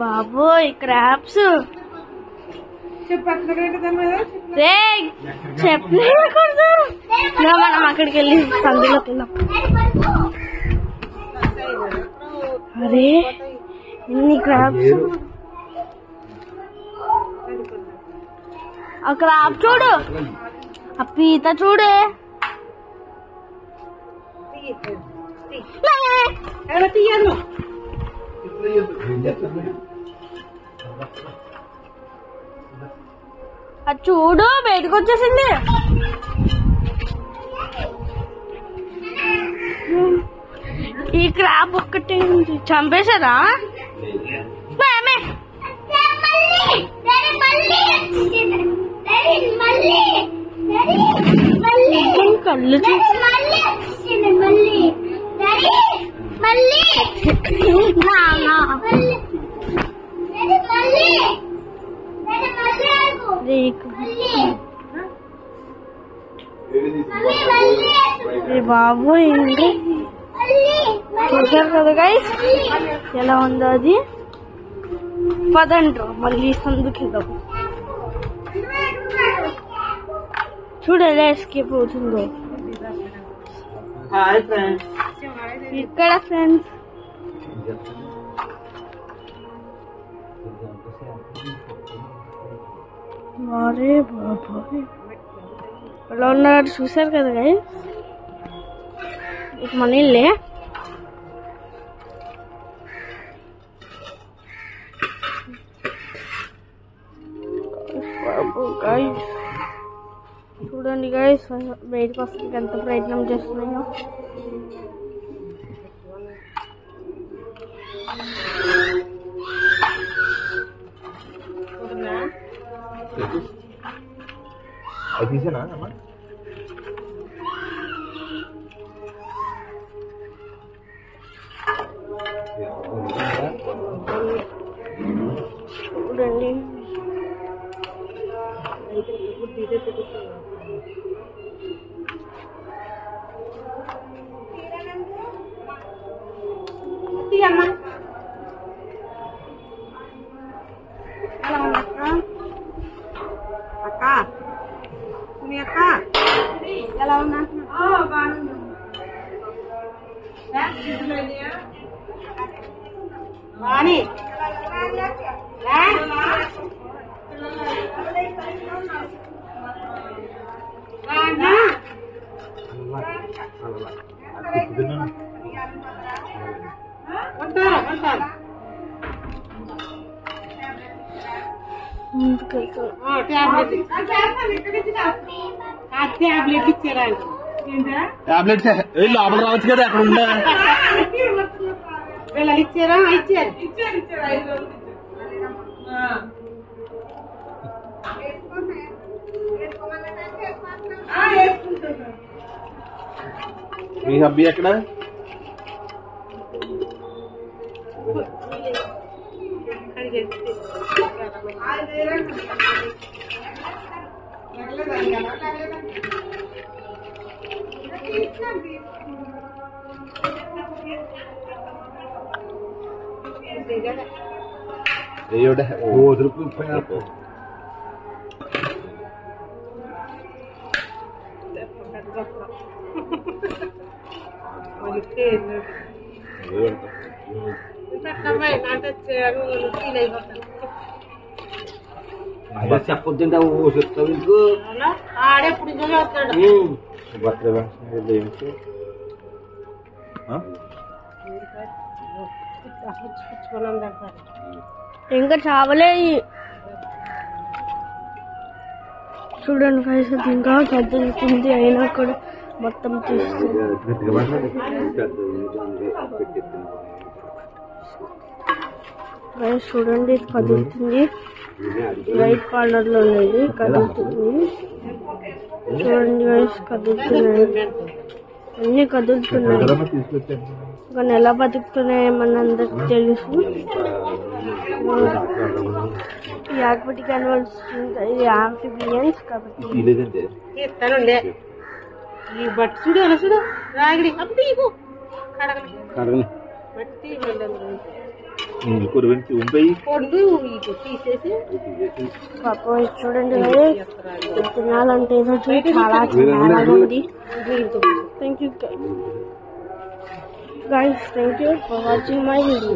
బాబోయ్ క్రాబ్స్ చెప్పలేకూడదు. మనం అక్కడికి వెళ్ళి సందులోకి వెళ్దాం. అరే ఎన్ని క్రాబ్స్! ఆ క్రాబ్ చూడు, ఆ పీత చూడే. అది చూడు బయటకు వచ్చేసింది. ఈ క్రాబ్ ఒక్కటే చంపేశారా? కళ్ళు బాబు ఏంటి చూసారు కదా గైస్ ఎలా ఉందో అది. పదండ్రు మళ్ళీ సందుకిద్దాం. చూడు ఎలా ఎస్కేప్ అవుతుందో. ఇక్కడ ఫ్రెండ్స్ అరే బాబాయ్ ఎలా ఉన్నారు చూసారు కదా గైస్. ఇక మన ఇల్లే. చూడండి గైస్ బయటకు వస్తుంది ఎంత ప్రయత్నం చేస్తున్నాయో. చూడండి అక్క మీ అక్క ఎలా ఉన్నా బాగుంది. టాబ్లెట్ ఇచ్చారా? టాబ్లెట్స్ లోపల రావచ్చు కదా అక్కడ ఉందా? పిల్లలు ఇచ్చారా? ఇచ్చారు. మీ హబ్బీ ఎక్కడ? చెప్పొద్దంటే చెప్తావు ఇంకో ఆడెప్పుడు ఇంకా చావలే. చూడండి ఫ్రెండ్స్ ఇంకా కదులుతుంది అయినా కూడా మొత్తం తీస్తుంది. చూడండి కదులుతుంది. వైట్ కలర్ లో ఉన్నది కదులుతుంది. చూడండి గైస్ కదులుతున్నాయి, అన్ని కదులుతున్నాయి. కానీ ఎలా బతుకుతున్నాయి మనందరికి తెలుసు. ఈ ఆక్వాటిక్ యానిమల్స్ ఇది ఆంఫిబియన్స్ కాబట్టి ఈ బట్ చూడు అలా చూడు రాగిడి అప్పుడు బట్టి పాపం చూడండి తినాలంటే చాలా చాలా ఉంది. Thank you guys, thank you for watching my video.